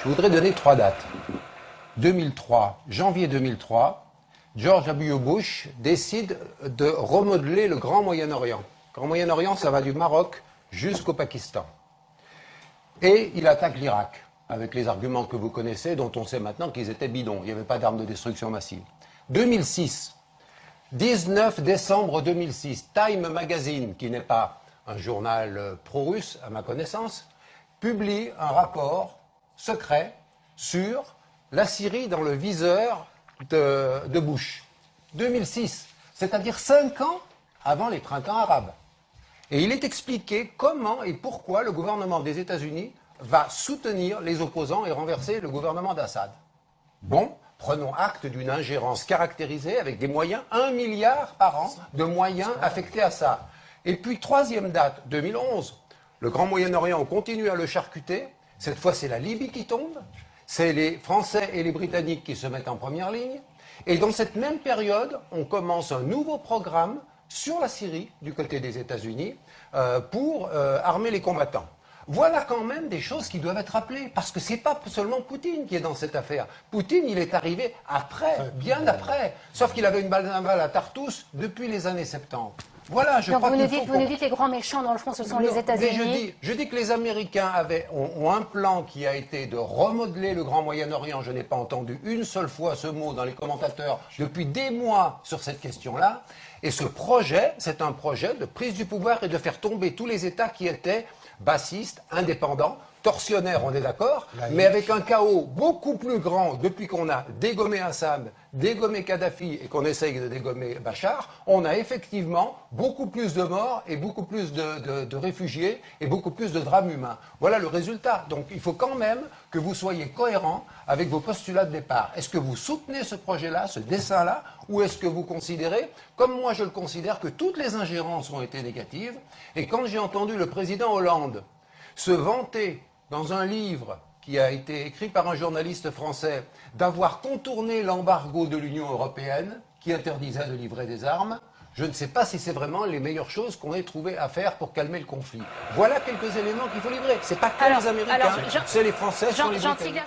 Je voudrais donner 3 dates. 2003, janvier 2003, George W. Bush décide de remodeler le Grand Moyen-Orient. Le Grand Moyen-Orient, ça va du Maroc jusqu'au Pakistan. Et il attaque l'Irak, avec les arguments que vous connaissez, dont on sait maintenant qu'ils étaient bidons. Il n'y avait pas d'armes de destruction massive. 2006, 19 décembre 2006, Time Magazine, qui n'est pas un journal pro-russe, à ma connaissance, publie un rapport secret sur la Syrie dans le viseur de Bush. 2006, c'est-à-dire 5 ans avant les printemps arabes. Et il est expliqué comment et pourquoi le gouvernement des États-Unis va soutenir les opposants et renverser le gouvernement d'Assad. Bon, prenons acte d'une ingérence caractérisée avec des moyens, 1 milliard par an de moyens affectés à ça. Et puis, 3e date, 2011, le Grand Moyen-Orient, on continue à le charcuter. Cette fois, c'est la Libye qui tombe. C'est les Français et les Britanniques qui se mettent en première ligne. Et dans cette même période, on commence un nouveau programme sur la Syrie, du côté des États-Unis, pour armer les combattants. Voilà quand même des choses qui doivent être rappelées, parce que ce n'est pas seulement Poutine qui est dans cette affaire. Poutine, il est arrivé après, bien après, sauf qu'il avait une balle navale à Tartous depuis les années 70. Voilà, je crois vous nous dites les grands méchants, dans le fond, ce sont les États-Unis. Je dis que les Américains ont un plan qui a été de remodeler le Grand Moyen-Orient. Je n'ai pas entendu une seule fois ce mot dans les commentateurs depuis des mois sur cette question-là. Et ce projet, c'est un projet de prise du pouvoir et de faire tomber tous les États qui étaient bassistes, indépendants, tortionnaires, on est d'accord, mais avec un chaos beaucoup plus grand depuis qu'on a dégommé Assad, dégommé Kadhafi et qu'on essaye de dégommer Bachar, on a effectivement beaucoup plus de morts et beaucoup plus de réfugiés et beaucoup plus de drames humains. Voilà le résultat. Donc il faut quand même que vous soyez cohérents avec vos postulats de départ. Est-ce que vous soutenez ce projet-là, ce dessin-là, ou est-ce que vous considérez, comme moi je le considère, que toutes les ingérences ont été négatives? Et quand j'ai entendu le président Hollande se vanter dans un livre qui a été écrit par un journaliste français d'avoir contourné l'embargo de l'Union européenne qui interdisait de livrer des armes, je ne sais pas si c'est vraiment les meilleures choses qu'on ait trouvé à faire pour calmer le conflit. Voilà quelques éléments qu'il faut livrer. Ce n'est pas que les Américains, c'est les Français, c'est les Britanniques.